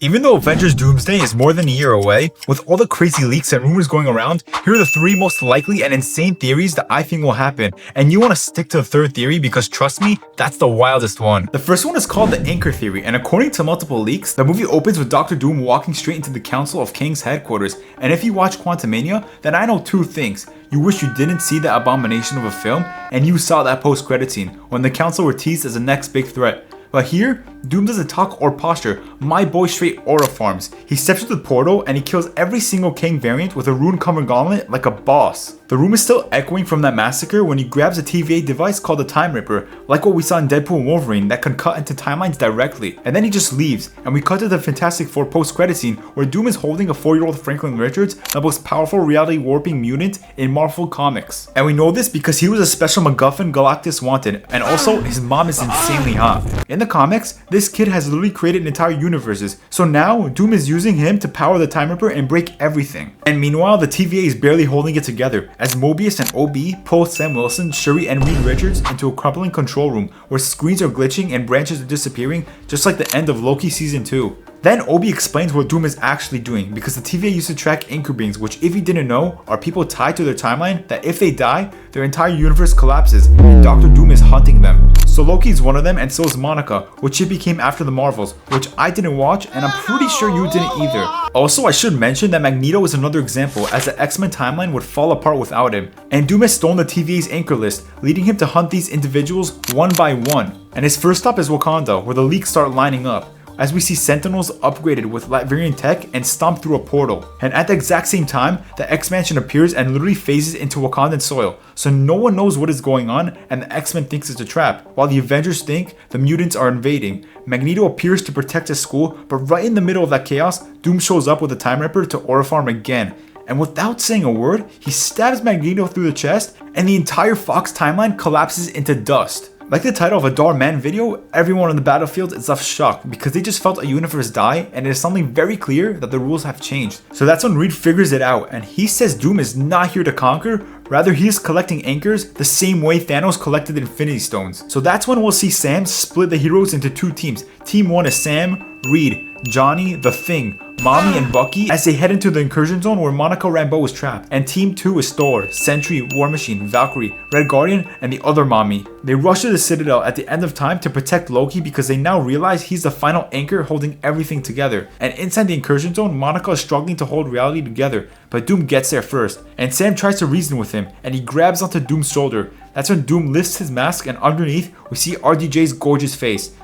Even though Avengers Doomsday is more than a year away, with all the crazy leaks and rumors going around, here are the 3 most likely and insane theories that I think will happen. And you want to stick to the third theory because trust me, that's the wildest one. The first one is called the Anchor Theory, and according to multiple leaks, the movie opens with Doctor Doom walking straight into the Council of Kings headquarters. And if you watch Quantumania, then I know 2 things. You wish you didn't see that abomination of a film, and you saw that post-credit scene when the Council were teased as the next big threat. But here, Doom doesn't talk or posture, my boy straight aura farms. He steps through the portal and he kills every single King variant with a rune-covered gauntlet like a boss. The room is still echoing from that massacre when he grabs a TVA device called the Time Ripper, like what we saw in Deadpool and Wolverine that can cut into timelines directly. And then he just leaves, and we cut to the Fantastic Four post-credit scene where Doom is holding a 4-year-old Franklin Richards, the most powerful reality-warping mutant in Marvel Comics. And we know this because he was a special MacGuffin Galactus wanted, and also his mom is insanely hot. In the comics, this kid has literally created entire universes, so now Doom is using him to power the Time Ripper and break everything. And meanwhile, the TVA is barely holding it together, as Mobius and OB pull Sam Wilson, Shuri, and Reed Richards into a crumbling control room where screens are glitching and branches are disappearing, just like the end of Loki Season 2. Then Obi explains what Doom is actually doing, because the TVA used to track anchor beings, which if you didn't know, are people tied to their timeline that if they die, their entire universe collapses, and Doctor Doom is hunting them. So Loki is one of them, and so is Monica, which she became after the Marvels, which I didn't watch, and I'm pretty sure you didn't either. Also, I should mention that Magneto is another example, as the X-Men timeline would fall apart without him, and Doom has stolen the TVA's anchor list, leading him to hunt these individuals one by one. And his first stop is Wakanda, where the leaks start lining up, as we see Sentinels upgraded with Latvian tech and stomp through a portal. And at the exact same time, the X-Mansion appears and literally phases into Wakandan soil, so no one knows what is going on and the X-Men thinks it's a trap, while the Avengers think the mutants are invading. Magneto appears to protect his school, but right in the middle of that chaos, Doom shows up with a Time Ripper to aura farm again. And without saying a word, he stabs Magneto through the chest, and the entire Fox timeline collapses into dust. Like the title of a Dar Man video, everyone on the battlefield is left shocked because they just felt a universe die, and it is suddenly very clear that the rules have changed. So that's when Reed figures it out, and he says Doom is not here to conquer, rather he is collecting anchors the same way Thanos collected Infinity Stones. So that's when we'll see Sam split the heroes into 2 teams. Team 1 is Sam, Reed, Johnny, The Thing, Mommy, and Bucky as they head into the incursion zone where Monica Rambeau is trapped. And Team 2 is Thor, Sentry, War Machine, Valkyrie, Red Guardian, and the other Mommy. They rush to the Citadel at the end of time to protect Loki because they now realize he's the final anchor holding everything together. And inside the incursion zone, Monica is struggling to hold reality together, but Doom gets there first. And Sam tries to reason with him, and he grabs onto Doom's shoulder. That's when Doom lifts his mask, and underneath, we see RDJ's gorgeous face.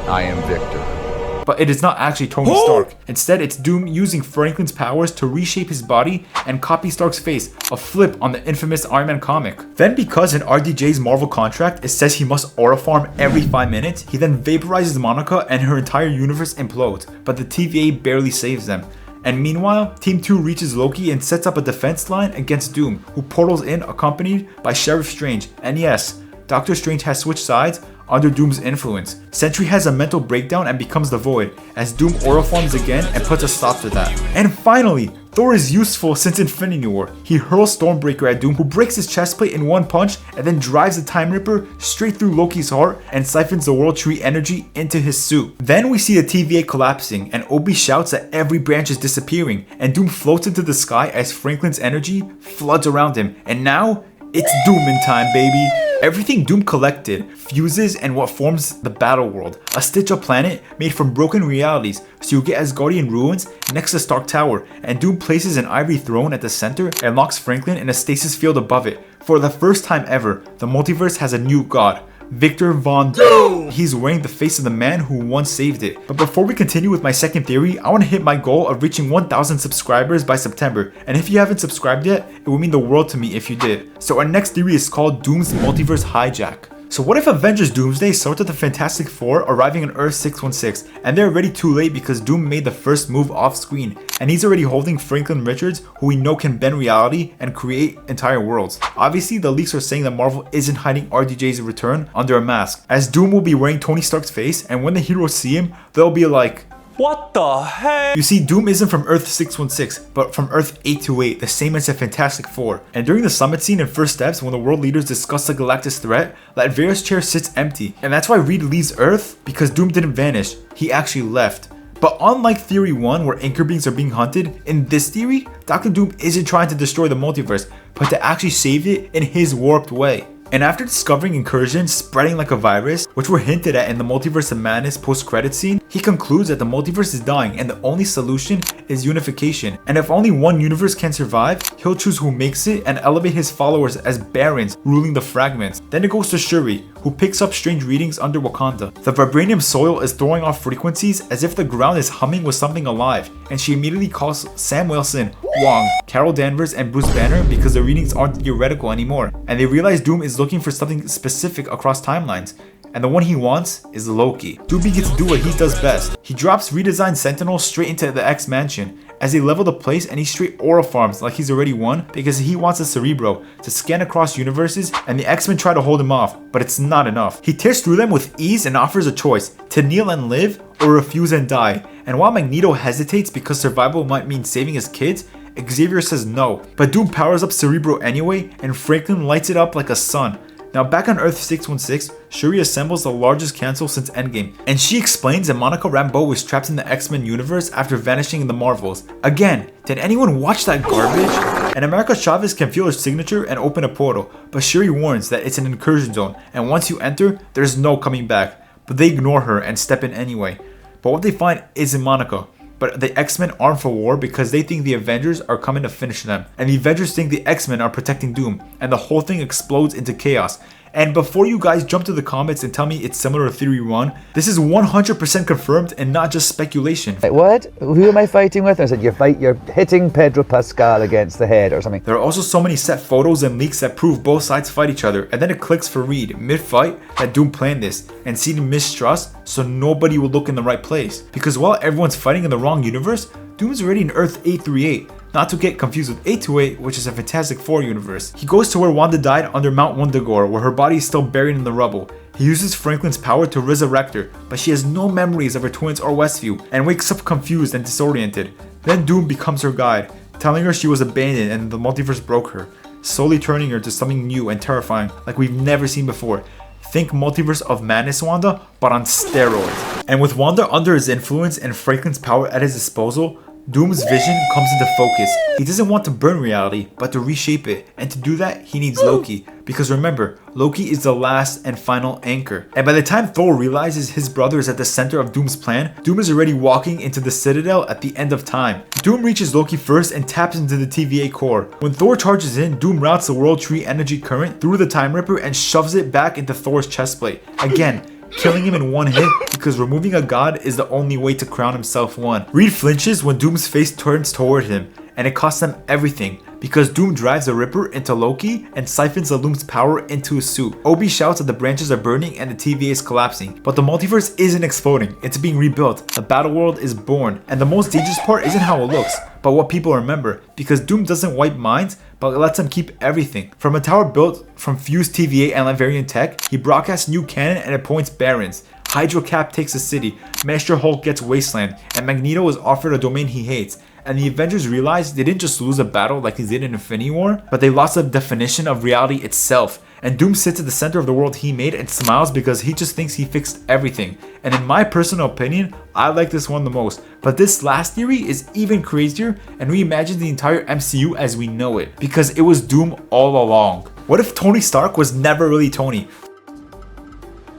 I am Victor. But it is not actually Tony Stark. Instead, it's Doom using Franklin's powers to reshape his body and copy Stark's face, a flip on the infamous Iron Man comic. Then because in RDJ's Marvel contract it says he must aura farm every 5 minutes, he then vaporizes Monica and her entire universe implodes, but the TVA barely saves them. And meanwhile, Team 2 reaches Loki and sets up a defense line against Doom, who portals in accompanied by Sheriff Strange. And yes, Doctor Strange has switched sides under Doom's influence. Sentry has a mental breakdown and becomes the Void, as Doom aura forms again and puts a stop to that. And finally, Thor is useful since Infinity War. He hurls Stormbreaker at Doom, who breaks his chest plate in one punch and then drives the Time Ripper straight through Loki's heart and siphons the World Tree energy into his suit. Then we see the TVA collapsing, and Obi shouts that every branch is disappearing, and Doom floats into the sky as Franklin's energy floods around him. And now, it's Doomin' time, baby. Everything Doom collected fuses and what forms the Battleworld, a stitch-up planet made from broken realities, so you get Asgardian ruins next to Stark Tower, and Doom places an ivory throne at the center and locks Franklin in a stasis field above it. For the first time ever, the multiverse has a new god, Victor Von Doom. He's wearing the face of the man who once saved it. But before we continue with my second theory, I want to hit my goal of reaching 1,000 subscribers by September. And if you haven't subscribed yet, it would mean the world to me if you did. So our next theory is called Doom's Multiverse Hijack. So what if Avengers Doomsday starts with the Fantastic Four arriving on Earth 616, and they're already too late because Doom made the first move off screen, and he's already holding Franklin Richards, who we know can bend reality and create entire worlds. Obviously, the leaks are saying that Marvel isn't hiding RDJ's return under a mask, as Doom will be wearing Tony Stark's face, and when the heroes see him, they'll be like, What the heck? You see, Doom isn't from Earth 616, but from Earth 828, the same as the Fantastic Four. And during the summit scene in First Steps, when the world leaders discuss the Galactus threat, Latveria's chair sits empty. And that's why Reed leaves Earth, because Doom didn't vanish, he actually left. But unlike Theory 1 where anchor beings are being hunted, in this theory, Dr. Doom isn't trying to destroy the multiverse, but to actually save it in his warped way. And after discovering incursions spreading like a virus, which were hinted at in the Multiverse of Madness post-credit scene, he concludes that the multiverse is dying and the only solution is unification. And if only one universe can survive, he'll choose who makes it and elevate his followers as barons ruling the fragments. Then it goes to Shuri, who picks up strange readings under Wakanda. The vibranium soil is throwing off frequencies as if the ground is humming with something alive, and she immediately calls Sam Wilson, Wong, Carol Danvers, and Bruce Banner because the readings aren't theoretical anymore, and they realize Doom is looking for something specific across timelines. And the one he wants is Loki. Doom begins to do what he does best. He drops redesigned Sentinels straight into the X Mansion as they level the place, and he straight aura farms like he's already won because he wants a Cerebro to scan across universes, and the X-Men try to hold him off, but it's not enough. He tears through them with ease and offers a choice to kneel and live or refuse and die. And while Magneto hesitates because survival might mean saving his kids, Xavier says no. But Doom powers up Cerebro anyway, and Franklin lights it up like a sun. Now back on Earth 616, Shuri assembles the largest council since Endgame, and she explains that Monica Rambeau was trapped in the X-Men universe after vanishing in the Marvels. Again, did anyone watch that garbage? And America Chavez can feel her signature and open a portal, but Shuri warns that it's an incursion zone, and once you enter, there's no coming back. But they ignore her and step in anyway. But what they find isn't Monica, but the X-Men armed for war because they think the Avengers are coming to finish them. And the Avengers think the X-Men are protecting Doom, and the whole thing explodes into chaos. And before you guys jump to the comments and tell me it's similar to Theory 1, this is 100% confirmed and not just speculation. Like, what? Who am I fighting with? I said, you're hitting Pedro Pascal against the head or something. There are also so many set photos and leaks that prove both sides fight each other, and then it clicks for Reed mid-fight that Doom planned this and seeded mistrust so nobody will look in the right place. Because while everyone's fighting in the wrong universe, Doom's already in Earth 838. Not to get confused with 828, which is a Fantastic Four universe. He goes to where Wanda died under Mount Wundagore, where her body is still buried in the rubble. He uses Franklin's power to resurrect her, but she has no memories of her twins or Westview, and wakes up confused and disoriented. Then Doom becomes her guide, telling her she was abandoned and the multiverse broke her, slowly turning her to something new and terrifying like we've never seen before. Think Multiverse of Madness Wanda, but on steroids. And with Wanda under his influence and Franklin's power at his disposal, Doom's vision comes into focus. He doesn't want to burn reality, but to reshape it. And to do that, he needs Loki. Because remember, Loki is the last and final anchor. And by the time Thor realizes his brother is at the center of Doom's plan, Doom is already walking into the Citadel at the end of time. Doom reaches Loki first and taps into the TVA core. When Thor charges in, Doom routes the World Tree energy current through the Time Ripper and shoves it back into Thor's chestplate. Again, killing him in one hit because removing a god is the only way to crown himself one. Reed flinches when Doom's face turns toward him, and it costs them everything because Doom drives the Ripper into Loki and siphons the Loom's power into his suit. Obi shouts that the branches are burning and the TVA is collapsing, but the multiverse isn't exploding, it's being rebuilt. The Battleworld is born, and the most dangerous part isn't how it looks, but what people remember, because Doom doesn't wipe minds, but lets them keep everything. From a tower built from fused TVA and Laverian tech, he broadcasts new cannon and appoints barons. Hydra Cap takes a city, Master Hulk gets Wasteland, and Magneto is offered a domain he hates. And the Avengers realize they didn't just lose a battle like they did in Infinity War, but they lost the definition of reality itself. And Doom sits at the center of the world he made and smiles because he just thinks he fixed everything. And in my personal opinion, I like this one the most. But this last theory is even crazier and reimagines the entire MCU as we know it, because it was Doom all along. What if Tony Stark was never really Tony?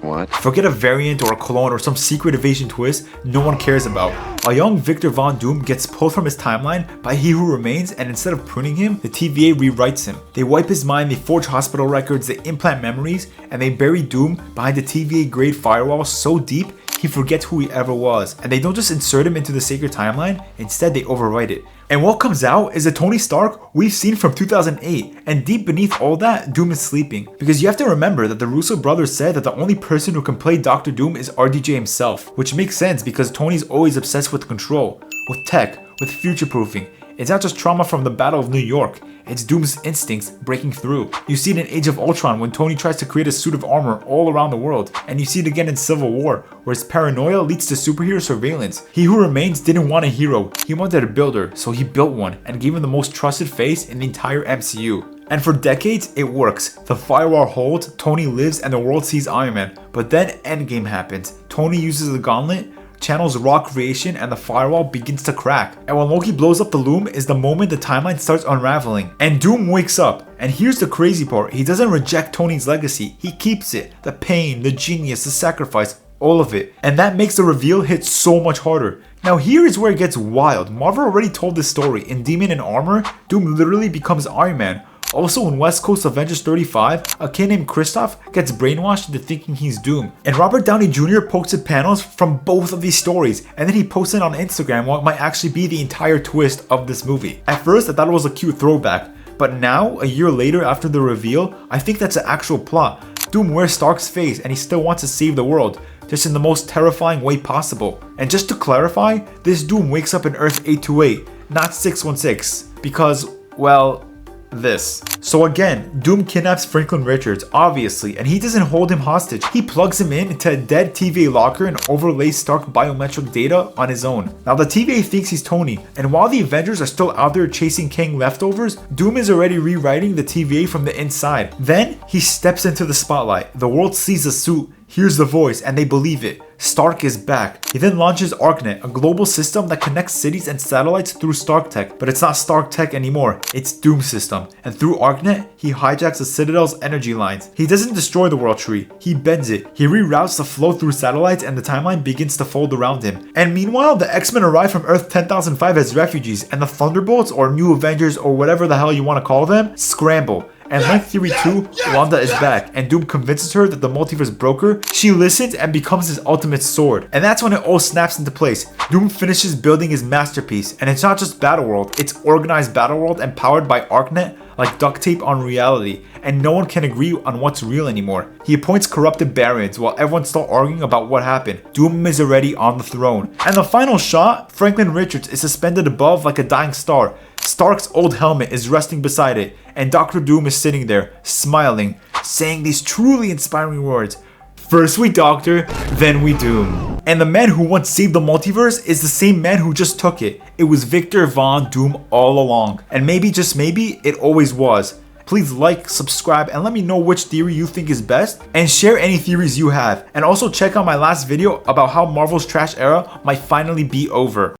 What? Forget a variant or a clone or some secret evasion twist no one cares about. A young Victor Von Doom gets pulled from his timeline by He Who Remains, and instead of pruning him, the TVA rewrites him. They wipe his mind, they forge hospital records, they implant memories, and they bury Doom behind the TVA grade firewall so deep he forgets who he ever was. And they don't just insert him into the sacred timeline, instead they overwrite it. And what comes out is a Tony Stark we've seen from 2008, and deep beneath all that, Doom is sleeping. Because you have to remember that the Russo brothers said that the only person who can play Dr. Doom is RDJ himself, which makes sense because Tony's always obsessed with control, with tech, with future-proofing. It's not just trauma from the Battle of New York, it's Doom's instincts breaking through. You see it in Age of Ultron when Tony tries to create a suit of armor all around the world, and you see it again in Civil War, where his paranoia leads to superhero surveillance. He Who Remains didn't want a hero, he wanted a builder, so he built one, and gave him the most trusted face in the entire MCU. And for decades, it works. The firewall holds, Tony lives, and the world sees Iron Man. But then Endgame happens. Tony uses the gauntlet, channels raw creation and the firewall begins to crack. And when Loki blows up the loom is the moment the timeline starts unraveling. And Doom wakes up. And here's the crazy part, he doesn't reject Tony's legacy, he keeps it. The pain, the genius, the sacrifice, all of it. And that makes the reveal hit so much harder. Now here is where it gets wild. Marvel already told this story. In Demon in Armor, Doom literally becomes Iron Man. Also in West Coast Avengers 35, a kid named Kristoff gets brainwashed into thinking he's Doom. And Robert Downey Jr. posted panels from both of these stories, and then he posted on Instagram what might actually be the entire twist of this movie. At first I thought it was a cute throwback, but now, a year later after the reveal, I think that's the actual plot. Doom wears Stark's face and he still wants to save the world, just in the most terrifying way possible. And just to clarify, this Doom wakes up in Earth 828, not 616, because, well, this. So again, Doom kidnaps Franklin Richards, obviously, and he doesn't hold him hostage. He plugs him into a dead TVA locker and overlays Stark biometric data on his own. Now the TVA thinks he's Tony, and while the Avengers are still out there chasing Kang leftovers, Doom is already rewriting the TVA from the inside. Then he steps into the spotlight. The world sees the suit, hears the voice, and they believe it. Stark is back. He then launches ArcNet, a global system that connects cities and satellites through Stark Tech, but it's not Stark Tech anymore, it's Doom System. And through ArcNet, he hijacks the Citadel's energy lines. He doesn't destroy the World Tree, he bends it. He reroutes the flow through satellites and the timeline begins to fold around him. And meanwhile, the X-Men arrive from Earth 10,005 as refugees, and the Thunderbolts, or New Avengers, or whatever the hell you want to call them, scramble. And like Theory 2, Wanda is back, and Doom convinces her that the multiverse broke her. She listens and becomes his ultimate sword. And that's when it all snaps into place. Doom finishes building his masterpiece, and it's not just Battleworld, it's organized Battleworld and powered by ArcNet, like duct tape on reality, and no one can agree on what's real anymore. He appoints corrupted barons while everyone's still arguing about what happened. Doom is already on the throne. And the final shot, Franklin Richards is suspended above like a dying star. Stark's old helmet is resting beside it, and Dr. Doom is sitting there, smiling, saying these truly inspiring words. First we Doctor, then we Doom. And the man who once saved the multiverse is the same man who just took it. It was Victor Von Doom all along. And maybe, just maybe, it always was. Please like, subscribe, and let me know which theory you think is best, and share any theories you have. And also check out my last video about how Marvel's trash era might finally be over.